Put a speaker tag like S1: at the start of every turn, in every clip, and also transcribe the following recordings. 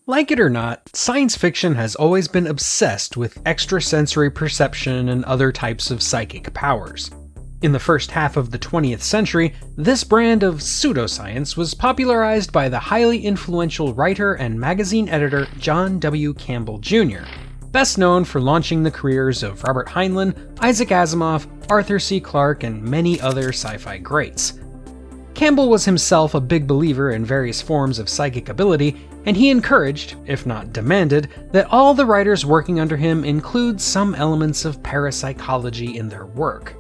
S1: Like it or not, science fiction has always been obsessed with extrasensory perception and other types of psychic powers. In the first half of the 20th century, this brand of pseudoscience was popularized by the highly influential writer and magazine editor John W. Campbell Jr., best known for launching the careers of Robert Heinlein, Isaac Asimov, Arthur C. Clarke, and many other sci-fi greats. Campbell was himself a big believer in various forms of psychic ability, and he encouraged, if not demanded, that all the writers working under him include some elements of parapsychology in their work.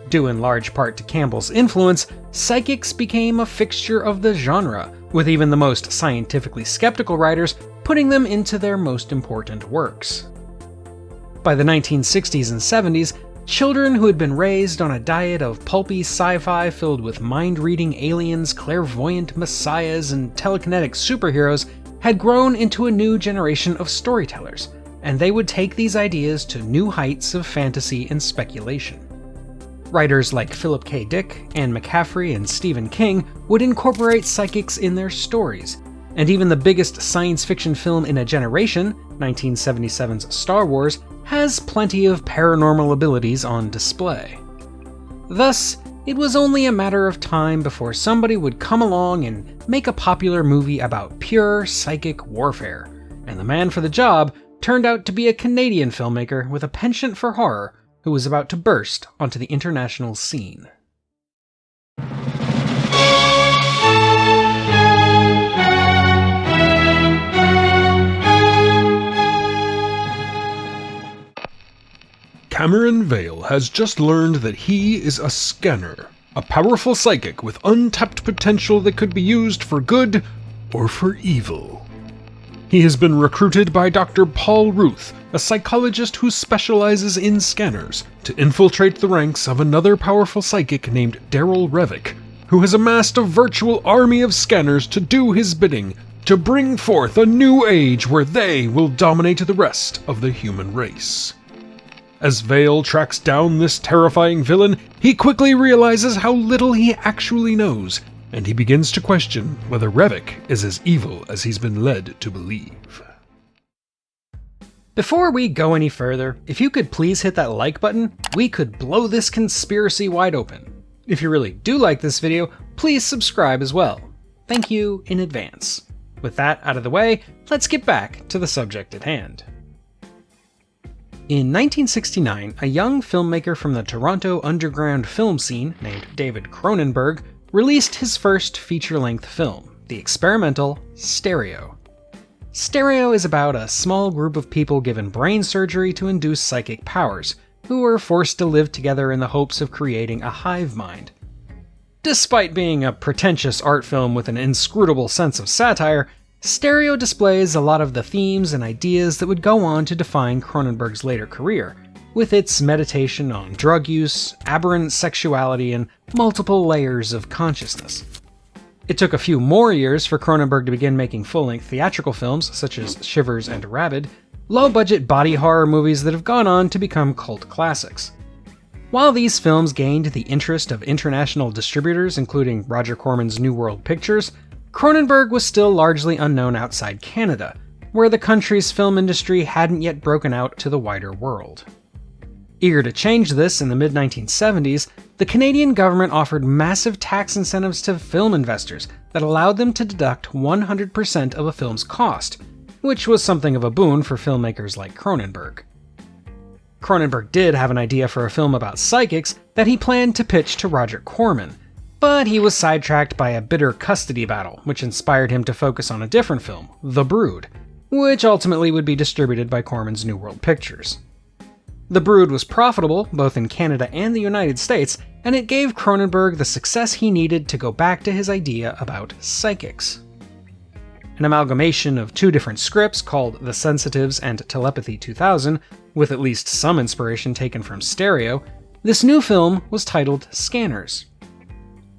S1: Due in large part to Campbell's influence, psychics became a fixture of the genre, with even the most scientifically skeptical writers putting them into their most important works. By the 1960s and 70s, children who had been raised on a diet of pulpy sci-fi filled with mind-reading aliens, clairvoyant messiahs, and telekinetic superheroes had grown into a new generation of storytellers, and they would take these ideas to new heights of fantasy and speculation. Writers like Philip K. Dick, Anne McCaffrey, and Stephen King would incorporate psychics in their stories, and even the biggest science fiction film in a generation, 1977's Star Wars, has plenty of paranormal abilities on display. Thus, it was only a matter of time before somebody would come along and make a popular movie about pure psychic warfare, and the man for the job turned out to be a Canadian filmmaker with a penchant for horror who was about to burst onto the international scene.
S2: Cameron Vale has just learned that he is a scanner, a powerful psychic with untapped potential that could be used for good or for evil. He has been recruited by Dr. Paul Ruth, a psychologist who specializes in scanners, to infiltrate the ranks of another powerful psychic named Daryl Revick, who has amassed a virtual army of scanners to do his bidding, to bring forth a new age where they will dominate the rest of the human race. As Vale tracks down this terrifying villain, he quickly realizes how little he actually knows, and he begins to question whether Revick is as evil as he's been led to believe.
S1: Before we go any further, if you could please hit that like button, we could blow this conspiracy wide open. If you really do like this video, please subscribe as well. Thank you in advance. With that out of the way, let's get back to the subject at hand. In 1969, a young filmmaker from the Toronto underground film scene named David Cronenberg released his first feature-length film, the experimental Stereo. Stereo is about a small group of people given brain surgery to induce psychic powers, who were forced to live together in the hopes of creating a hive mind. Despite being a pretentious art film with an inscrutable sense of satire, Stereo displays a lot of the themes and ideas that would go on to define Cronenberg's later career, with its meditation on drug use, aberrant sexuality, and multiple layers of consciousness. It took a few more years for Cronenberg to begin making full-length theatrical films such as Shivers and Rabid, low-budget body horror movies that have gone on to become cult classics. While these films gained the interest of international distributors including Roger Corman's New World Pictures, Cronenberg was still largely unknown outside Canada, where the country's film industry hadn't yet broken out to the wider world. Eager to change this in the mid-1970s, the Canadian government offered massive tax incentives to film investors that allowed them to deduct 100% of a film's cost, which was something of a boon for filmmakers like Cronenberg. Cronenberg did have an idea for a film about psychics that he planned to pitch to Roger Corman, but he was sidetracked by a bitter custody battle, which inspired him to focus on a different film, The Brood, which ultimately would be distributed by Corman's New World Pictures. The Brood was profitable, both in Canada and the United States, and it gave Cronenberg the success he needed to go back to his idea about psychics. An amalgamation of two different scripts called The Sensitives and Telepathy 2000, with at least some inspiration taken from Stereo, this new film was titled Scanners.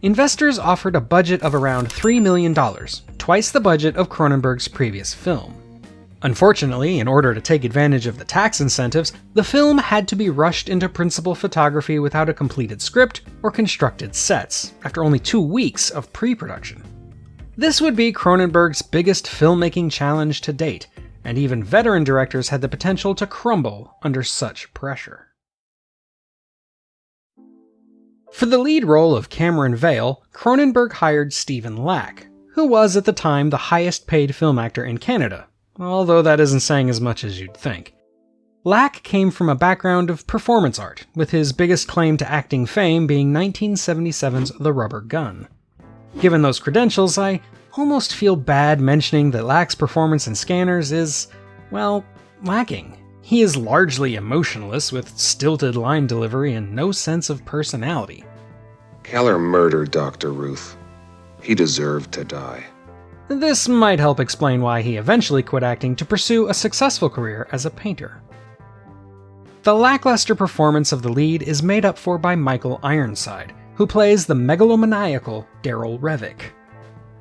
S1: Investors offered a budget of around $3 million, twice the budget of Cronenberg's previous film. Unfortunately, in order to take advantage of the tax incentives, the film had to be rushed into principal photography without a completed script or constructed sets, after only 2 weeks of pre-production. This would be Cronenberg's biggest filmmaking challenge to date, and even veteran directors had the potential to crumble under such pressure. For the lead role of Cameron Vale, Cronenberg hired Stephen Lack, who was at the time the highest paid film actor in Canada, although that isn't saying as much as you'd think. Lack came from a background of performance art, with his biggest claim to acting fame being 1977's The Rubber Gun. Given those credentials, I almost feel bad mentioning that Lack's performance in Scanners is, well, lacking. He is largely emotionless, with stilted line delivery and no sense of personality.
S3: Keller murdered Dr. Ruth. He deserved to die.
S1: This might help explain why he eventually quit acting to pursue a successful career as a painter. The lackluster performance of the lead is made up for by Michael Ironside, who plays the megalomaniacal Daryl Revick.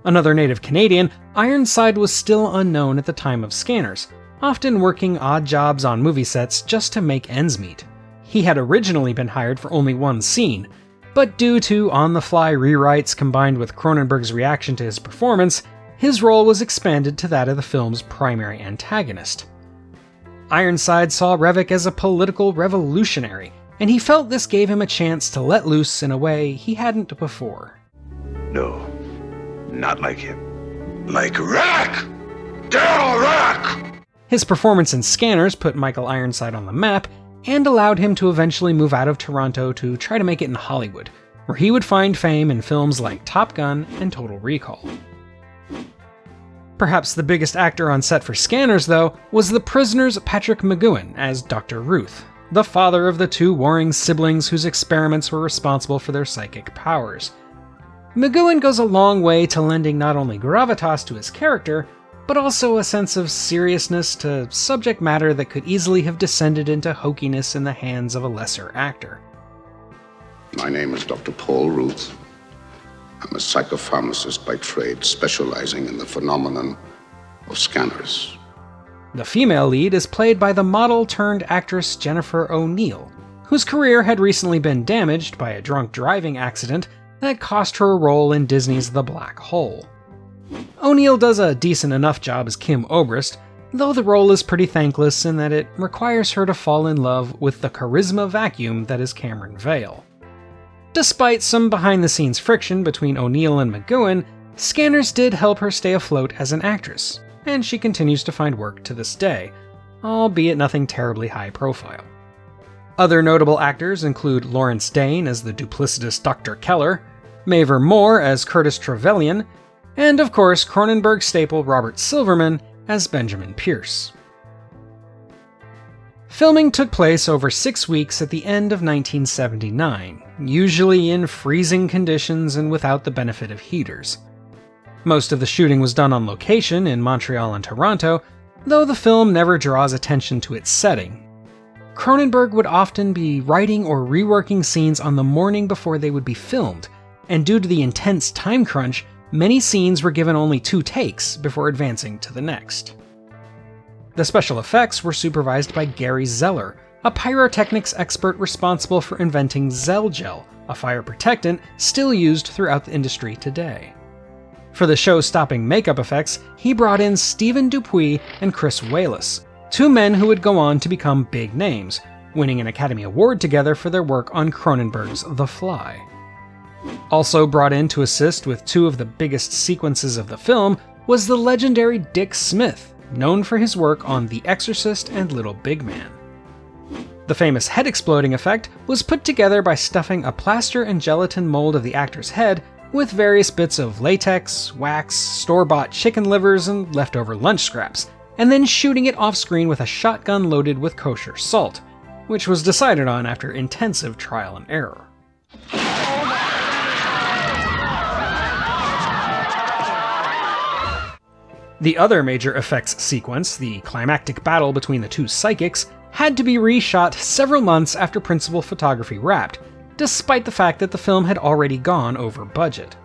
S1: Another native Canadian, Ironside was still unknown at the time of Scanners, often working odd jobs on movie sets just to make ends meet. He had originally been hired for only one scene, but due to on-the-fly rewrites combined with Cronenberg's reaction to his performance, his role was expanded to that of the film's primary antagonist. Ironside saw Revick as a political revolutionary, and he felt this gave him a chance to let loose in a way he hadn't before.
S4: No, not like him. Like Rack! Daryl Rack!
S1: His performance in Scanners put Michael Ironside on the map, and allowed him to eventually move out of Toronto to try to make it in Hollywood, where he would find fame in films like Top Gun and Total Recall. Perhaps the biggest actor on set for Scanners, though, was The Prisoner's Patrick McGoohan as Dr. Ruth, the father of the two warring siblings whose experiments were responsible for their psychic powers. McGoohan goes a long way to lending not only gravitas to his character, but also a sense of seriousness to subject matter that could easily have descended into hokiness in the hands of a lesser actor.
S5: My name is Dr. Paul Ruth. I'm a psychopharmacist by trade, specializing in the phenomenon of scanners.
S1: The female lead is played by the model-turned-actress Jennifer O'Neill, whose career had recently been damaged by a drunk driving accident that cost her a role in Disney's The Black Hole. O'Neill does a decent enough job as Kim Obrist, though the role is pretty thankless in that it requires her to fall in love with the charisma vacuum that is Cameron Vale. Despite some behind-the-scenes friction between O'Neill and McGoohan, Scanners did help her stay afloat as an actress, and she continues to find work to this day, albeit nothing terribly high-profile. Other notable actors include Lawrence Dane as the duplicitous Dr. Keller, Mavor Moore as Curtis Trevelyan, and of course Cronenberg staple Robert Silverman as Benjamin Pierce. Filming took place over 6 weeks at the end of 1979, usually in freezing conditions and without the benefit of heaters. Most of the shooting was done on location in Montreal and Toronto, though the film never draws attention to its setting. Cronenberg would often be writing or reworking scenes on the morning before they would be filmed, and due to the intense time crunch, many scenes were given only 2 takes before advancing to the next. The special effects were supervised by Gary Zeller, a pyrotechnics expert responsible for inventing Zell Gel, a fire protectant still used throughout the industry today. For the show-stopping makeup effects, he brought in Stephen Dupuis and Chris Wallace, 2 men who would go on to become big names, winning an Academy Award together for their work on Cronenberg's The Fly. Also brought in to assist with 2 of the biggest sequences of the film was the legendary Dick Smith, known for his work on The Exorcist and Little Big Man. The famous head exploding effect was put together by stuffing a plaster and gelatin mold of the actor's head with various bits of latex, wax, store-bought chicken livers, and leftover lunch scraps, and then shooting it off-screen with a shotgun loaded with kosher salt, which was decided on after intensive trial and error. The other major effects sequence, the climactic battle between the 2 psychics, had to be reshot several months after principal photography wrapped, despite the fact that the film had already gone over budget.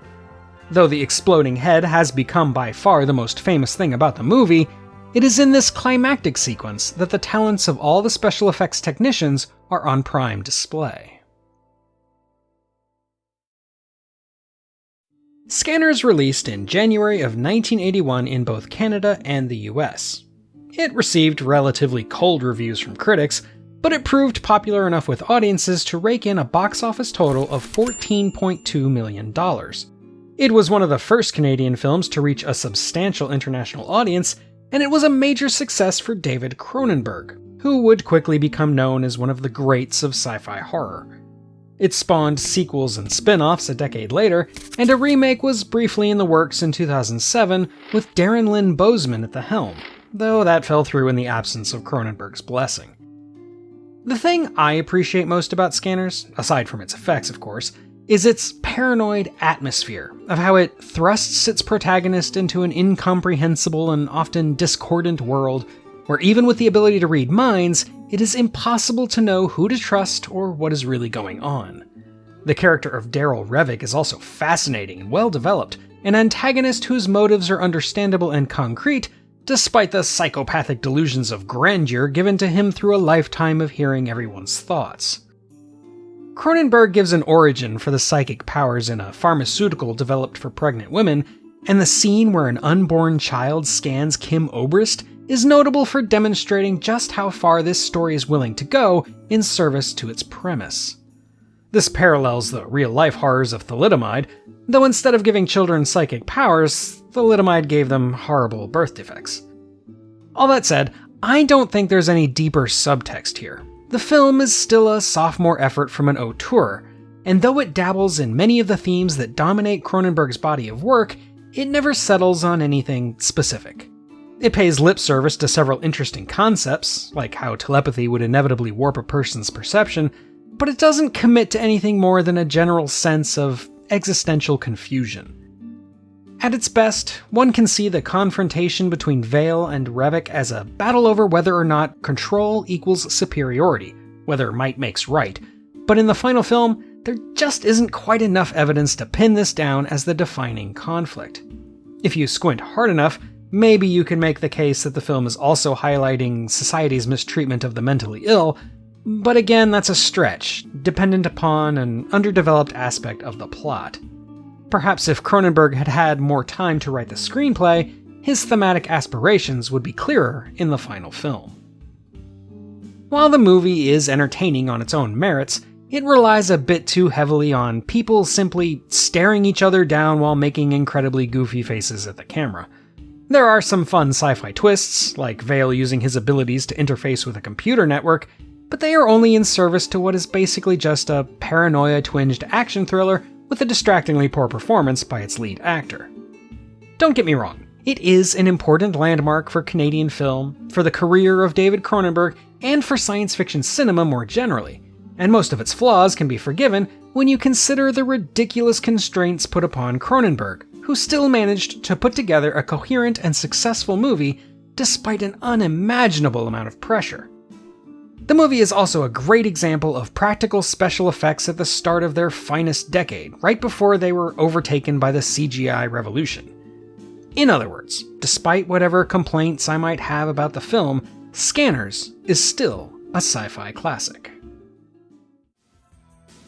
S1: Though the exploding head has become by far the most famous thing about the movie, it is in this climactic sequence that the talents of all the special effects technicians are on prime display. Scanners released in January of 1981 in both Canada and the US. It received relatively cold reviews from critics, but it proved popular enough with audiences to rake in a box office total of $14.2 million. It was one of the first Canadian films to reach a substantial international audience, and it was a major success for David Cronenberg, who would quickly become known as one of the greats of sci-fi horror. It spawned sequels and spin-offs a decade later, and a remake was briefly in the works in 2007 with Darren Lynn Bousman at the helm, though that fell through in the absence of Cronenberg's blessing. The thing I appreciate most about Scanners, aside from its effects of course, is its paranoid atmosphere of how it thrusts its protagonist into an incomprehensible and often discordant world where even with the ability to read minds, it is impossible to know who to trust or what is really going on. The character of Daryl Revick is also fascinating and well developed, an antagonist whose motives are understandable and concrete, despite the psychopathic delusions of grandeur given to him through a lifetime of hearing everyone's thoughts. Cronenberg gives an origin for the psychic powers in a pharmaceutical developed for pregnant women, and the scene where an unborn child scans Kim Obrist is notable for demonstrating just how far this story is willing to go in service to its premise. This parallels the real-life horrors of thalidomide, though instead of giving children psychic powers, thalidomide gave them horrible birth defects. All that said, I don't think there's any deeper subtext here. The film is still a sophomore effort from an auteur, and though it dabbles in many of the themes that dominate Cronenberg's body of work, it never settles on anything specific. It pays lip service to several interesting concepts, like how telepathy would inevitably warp a person's perception, but it doesn't commit to anything more than a general sense of existential confusion. At its best, one can see the confrontation between Vale and Revick as a battle over whether or not control equals superiority, whether might makes right, but in the final film, there just isn't quite enough evidence to pin this down as the defining conflict. If you squint hard enough, maybe you can make the case that the film is also highlighting society's mistreatment of the mentally ill, but again, that's a stretch, dependent upon an underdeveloped aspect of the plot. Perhaps if Cronenberg had had more time to write the screenplay, his thematic aspirations would be clearer in the final film. While the movie is entertaining on its own merits, it relies a bit too heavily on people simply staring each other down while making incredibly goofy faces at the camera. There are some fun sci-fi twists, like Vale using his abilities to interface with a computer network, but they are only in service to what is basically just a paranoia-twinged action thriller with a distractingly poor performance by its lead actor. Don't get me wrong, it is an important landmark for Canadian film, for the career of David Cronenberg, and for science fiction cinema more generally, and most of its flaws can be forgiven when you consider the ridiculous constraints put upon Cronenberg, who still managed to put together a coherent and successful movie despite an unimaginable amount of pressure. The movie is also a great example of practical special effects at the start of their finest decade, right before they were overtaken by the CGI revolution. In other words, despite whatever complaints I might have about the film, Scanners is still a sci-fi classic.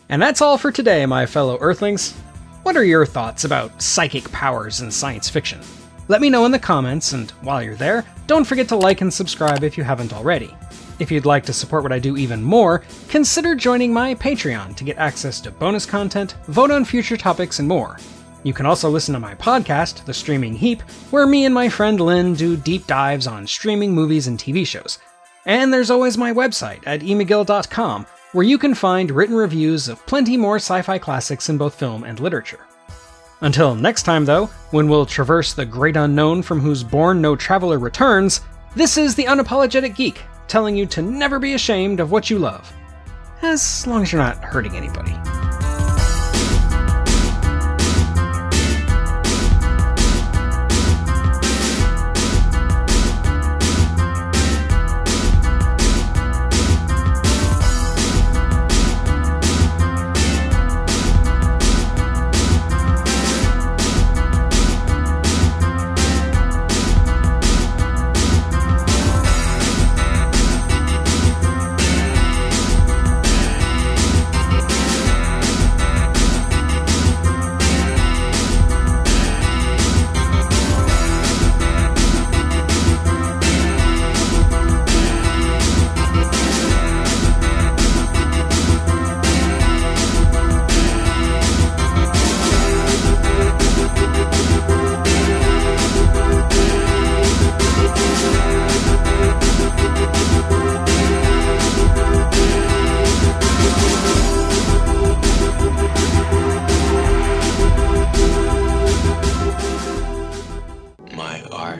S1: And that's all for today, my fellow Earthlings. What are your thoughts about psychic powers in science fiction? Let me know in the comments, and while you're there, don't forget to like and subscribe if you haven't already. If you'd like to support what I do even more, consider joining my Patreon to get access to bonus content, vote on future topics, and more. You can also listen to my podcast, The Streaming Heap, where me and my friend Lynn do deep dives on streaming movies and TV shows. And there's always my website at emcgill.com, where you can find written reviews of plenty more sci-fi classics in both film and literature. Until next time, though, when we'll traverse the great unknown from whose bourne no traveler returns, this is the Unapologetic Geek, telling you to never be ashamed of what you love, as long as you're not hurting anybody.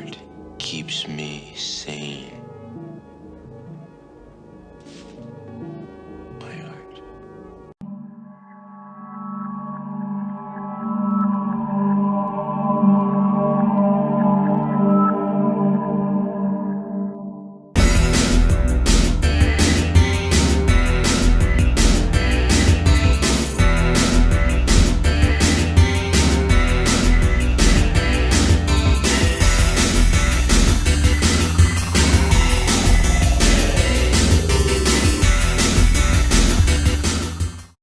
S6: heart keeps me sane.